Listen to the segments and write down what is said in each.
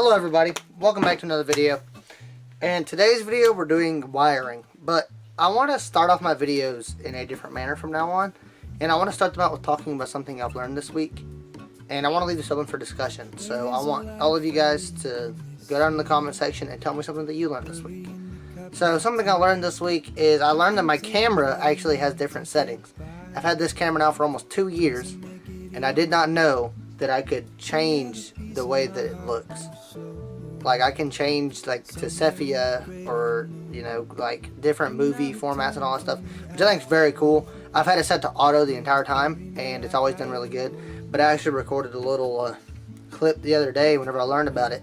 Hello everybody, welcome back to another video. And today's video we're doing wiring, but I want to start off my videos in a different manner from now on. And I want to start them out with talking about something I've learned this week. And I want to leave this open for discussion. So I want all of you guys to go down in the comment section and tell me something that you learned this week. So something I learned this week is I learned that my camera actually has different settings. I've had this camera now for almost 2 years, and I did not know that I could change the way that it looks. Like I can change like to sepia or like different movie formats and all that stuff, which I think is very cool. I've had it set to auto the entire time and it's always done really good. But I actually recorded a little clip the other day whenever I learned about it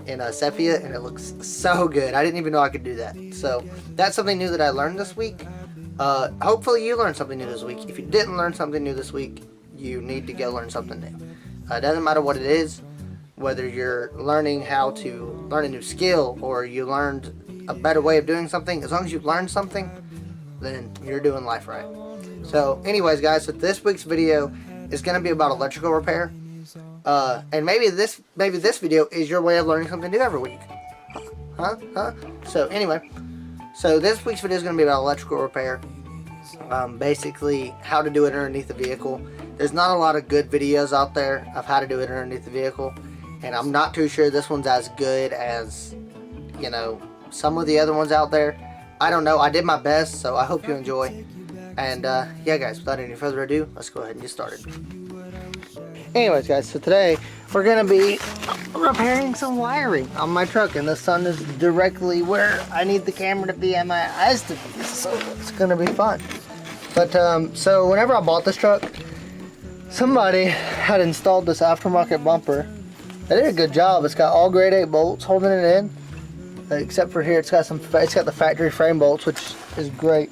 in sepia, and it looks so good. I didn't even know I could do that. So that's something new that I learned this week. Hopefully you learned something new this week. If you didn't learn something new this week, you need to go learn something new. It doesn't matter what it is, whether you're learning how to learn a new skill or you learned a better way of doing something. As long as you've learned something, then you're doing life right. So anyways guys, so this week's video is going to be about electrical repair. And maybe this video is your way of learning something new every week. So anyway, so this week's video is going to be about electrical repair. Basically how to do it underneath the vehicle. There's not a lot of good videos out there of how to do it underneath the vehicle, and I'm not too sure this one's as good as some of the other ones out there. I don't know. I did my best, so I hope you enjoy. And yeah guys, without any further ado, let's go ahead and get started. Anyways guys, so today we're gonna be repairing some wiring on my truck, and the sun is directly where I need the camera to be and my eyes to be, so it's gonna be fun. But so whenever I bought this truck, somebody had installed this aftermarket bumper. They did a good job. It's got all grade 8 bolts holding it in, except for here it's got the factory frame bolts, which is great.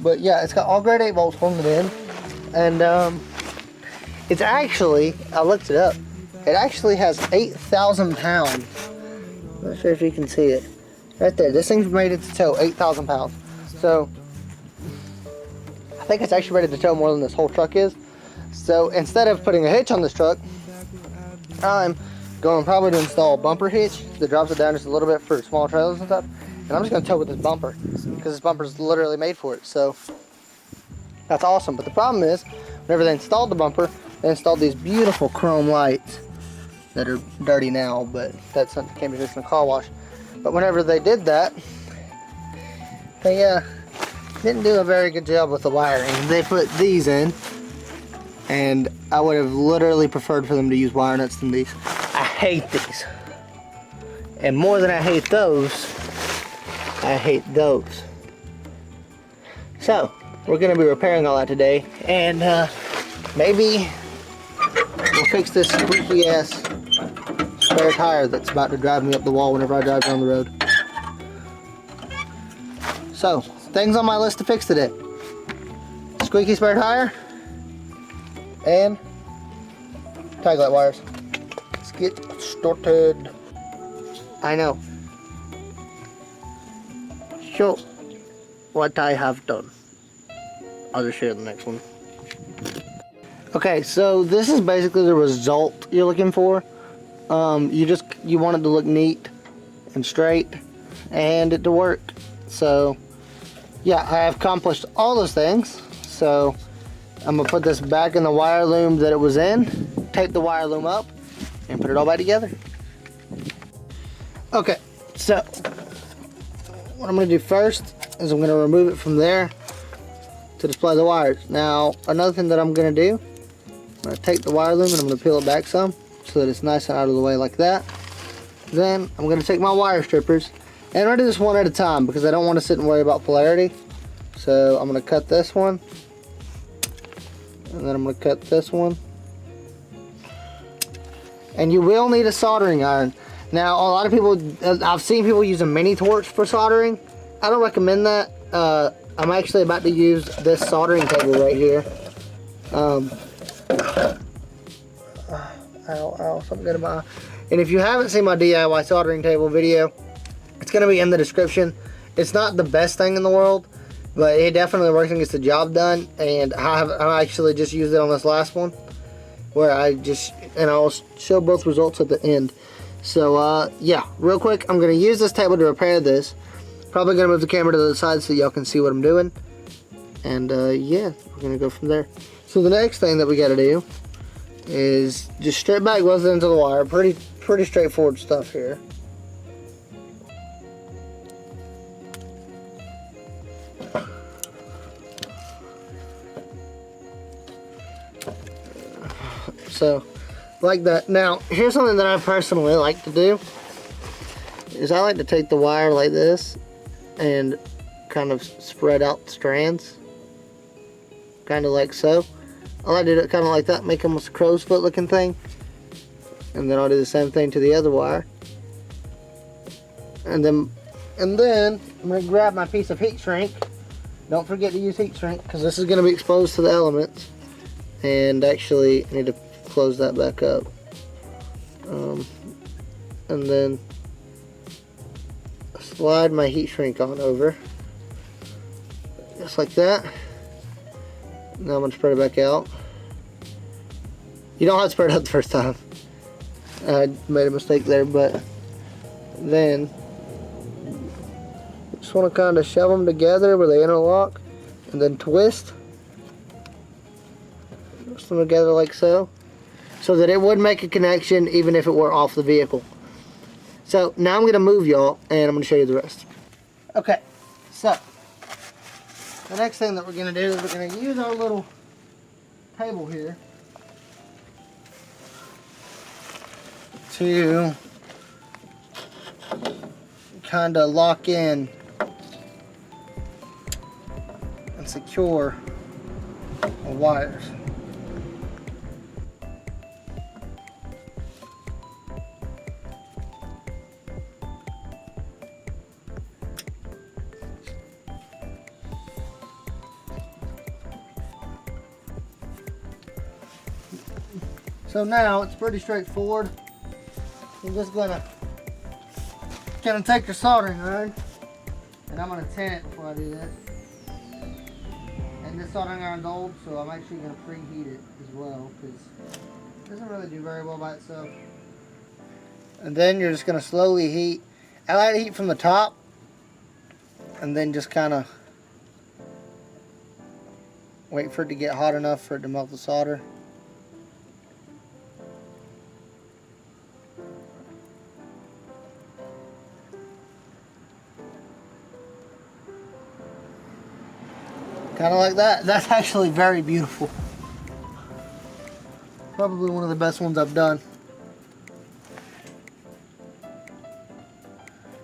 But yeah, it's got all grade 8 bolts holding it in, and it's actually, I looked it up, it actually has 8,000 pounds. I'm not sure if you can see it right there. This thing's rated to tow 8,000 pounds. So I think it's actually rated to tow more than this whole truck is. So instead of putting a hitch on this truck, I'm going probably to install a bumper hitch that drops it down just a little bit for small trailers and stuff. And I'm just going to tow with this bumper because this bumper is literally made for it. So that's awesome. But the problem is, whenever they installed the bumper, they installed these beautiful chrome lights that are dirty now, but that's something that can be fixed in a car wash. But whenever they did that, they didn't do a very good job with the wiring. They put these in, and I would have literally preferred for them to use wire nuts than these. I hate these. And more than I hate those, I hate those. So, we're going to be repairing all that today, and maybe we'll fix this squeaky ass spare tire that's about to drive me up the wall whenever I drive down the road. So, things on my list to fix today: squeaky spare tire and tag light wires. Let's get started. I know. Show what I have done. I'll just share the next one. Okay, so this is basically the result you're looking for. You want it to look neat and straight and it to work. So yeah, I have accomplished all those things. So I'm gonna put this back in the wire loom that it was in, tape the wire loom up, and put it all back together. Okay, so what I'm gonna do first is I'm gonna remove it from there to display the wires. Now, another thing that I'm gonna do, I'm gonna take the wire loom and I'm gonna peel it back some so that it's nice and out of the way like that. Then I'm gonna take my wire strippers, and I'm gonna do this one at a time because I don't want to sit and worry about polarity. So I'm gonna cut this one, and then I'm gonna cut this one. And you will need a soldering iron. Now, a lot of people, I've seen people use a mini torch for soldering. I don't recommend that. I'm actually about to use this soldering table right here. Ow, something got in my eye. And if you haven't seen my DIY soldering table video, it's going to be in the description. It's not the best thing in the world, but it definitely works and gets the job done. And I actually just used it on this last one, where I'll show both results at the end. So yeah, real quick, I'm gonna use this table to repair this. Probably gonna move the camera to the side so y'all can see what I'm doing. And yeah, we're gonna go from there. So the next thing that we gotta do is just strip back both ends of the wire. Pretty straightforward stuff here. So, like that. Now, here's something that I personally like to do, is I like to take the wire like this and kind of spread out the strands. Kind of like so. I like to do it kind of like that, make almost a crow's foot looking thing. And then I'll do the same thing to the other wire. And then I'm going to grab my piece of heat shrink. Don't forget to use heat shrink because this is going to be exposed to the elements. And actually, I need to close that back up. And then slide my heat shrink on over. Just like that. Now I'm going to spread it back out. You don't have to spread it out the first time. I made a mistake there, but then just want to kind of shove them together where they interlock and then twist them together like so, so that it would make a connection even if it were off the vehicle. So now I'm going to move y'all and I'm going to show you the rest. Okay, so the next thing that we're going to do is we're going to use our little table here to kind of lock in and secure the wires. So now it's pretty straightforward. You're just gonna take your soldering iron, and I'm gonna tin it before I do this. And this soldering iron's old, so I'm actually gonna preheat it as well because it doesn't really do very well by itself. And then you're just gonna slowly heat. I like to heat from the top, and then just kind of wait for it to get hot enough for it to melt the solder. Kind of like that. That's actually very beautiful. Probably one of the best ones I've done.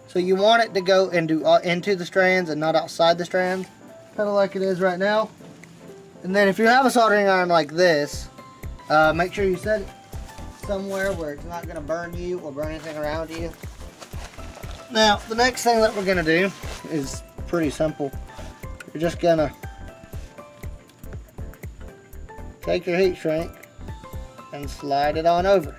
So you want it to go into the strands and not outside the strands, kind of like it is right now. And then if you have a soldering iron like this, make sure you set it somewhere where it's not going to burn you or burn anything around you. Now, the next thing that we're going to do is pretty simple. You're just going to take your heat shrink and slide it on over.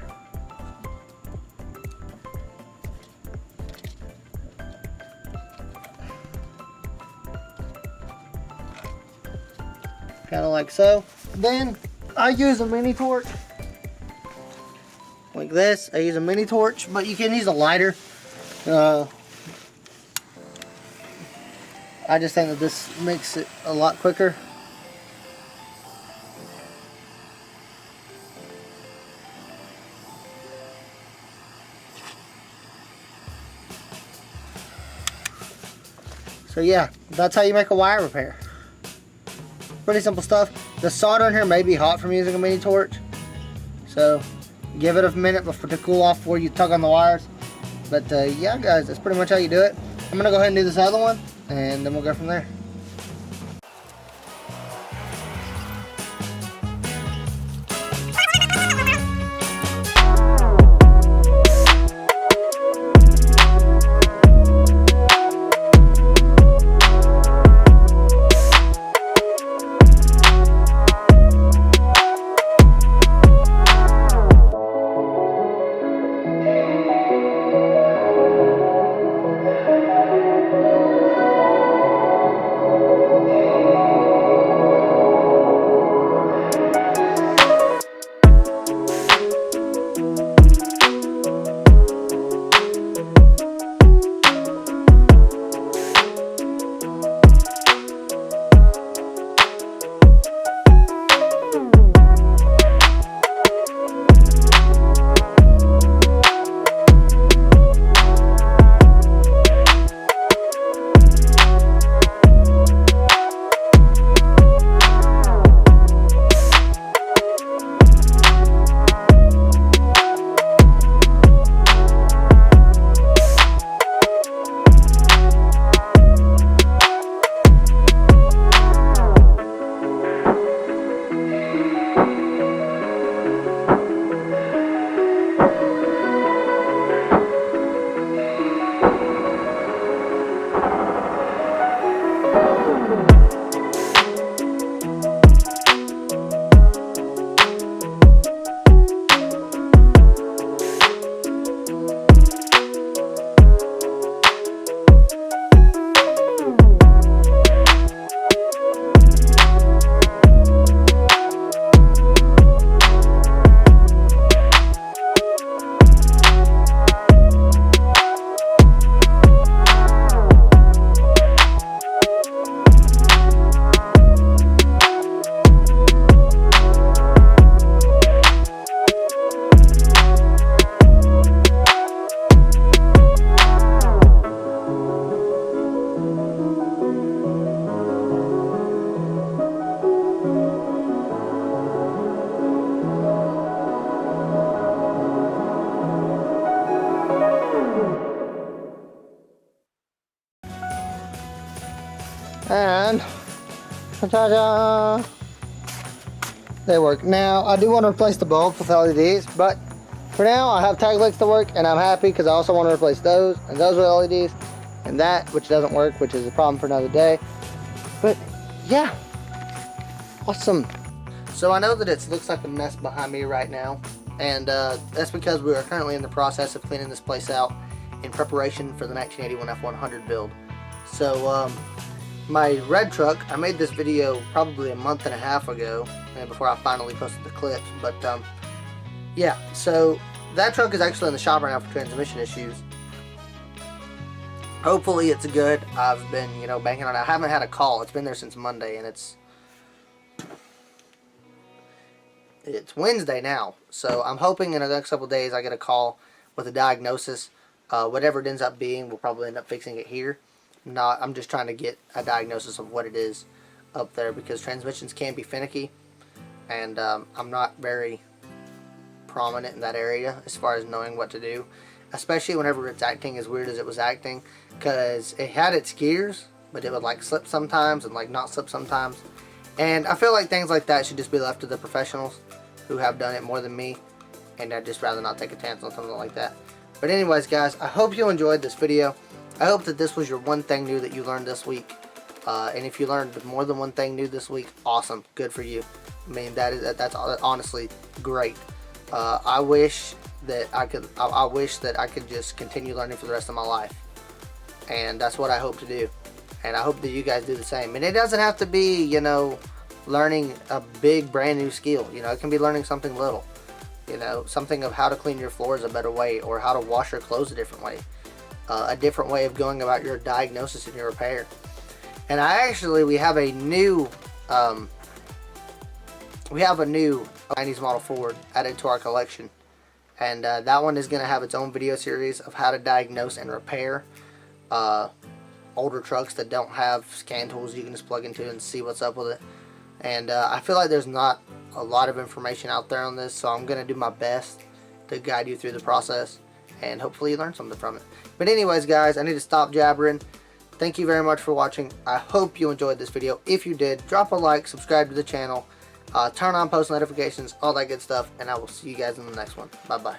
Kind of like so. Then I use a mini torch like this. I use a mini torch, but you can use a lighter. I just think that this makes it a lot quicker. So yeah, that's how you make a wire repair. Pretty simple stuff. The solder in here may be hot from using a mini torch, so give it a minute to cool off before you tug on the wires. But yeah guys, that's pretty much how you do it. I'm gonna go ahead and do this other one, and then we'll go from there. And ta-da! They work. Now, I do want to replace the bulbs with LEDs, but for now, I have tag lights to work, and I'm happy because I also want to replace those, and those with LEDs, and that, which doesn't work, which is a problem for another day. But, yeah. Awesome. So I know that it looks like a mess behind me right now, and that's because we are currently in the process of cleaning this place out in preparation for the 1981 F100 build. So, my red truck, I made this video probably a month and a half ago, and before I finally posted the clips, but yeah, so that truck is actually in the shop right now for transmission issues. Hopefully it's good. I've been, banking on it. I haven't had a call. It's been there since Monday, and it's Wednesday now, so I'm hoping in the next couple days I get a call with a diagnosis. Whatever it ends up being, we'll probably end up fixing it here. I'm just trying to get a diagnosis of what it is up there, because transmissions can be finicky, and I'm not very prominent in that area as far as knowing what to do, especially whenever it's acting as weird as it was acting, because it had its gears, but it would like slip sometimes and like not slip sometimes. And I feel like things like that should just be left to the professionals who have done it more than me, and I'd just rather not take a chance on something like that. But anyways, guys, I hope you enjoyed this video. I hope that this was your one thing new that you learned this week. And if you learned more than one thing new this week, awesome, good for you. I mean, that's honestly great. I wish that I could just continue learning for the rest of my life, and that's what I hope to do. And I hope that you guys do the same. And it doesn't have to be, learning a big brand new skill. It can be learning something little. Something of how to clean your floors a better way, or how to wash your clothes a different way. A different way of going about your diagnosis and your repair. And we have a new 90s model Ford added to our collection. And that one is going to have its own video series of how to diagnose and repair older trucks that don't have scan tools you can just plug into and see what's up with it. And I feel like there's not a lot of information out there on this, so I'm going to do my best to guide you through the process, and hopefully you learn something from it. But anyways, guys, I need to stop jabbering. Thank you very much for watching. I hope you enjoyed this video. If you did, drop a like, subscribe to the channel, turn on post notifications, all that good stuff, and I will see you guys in the next one. Bye-bye.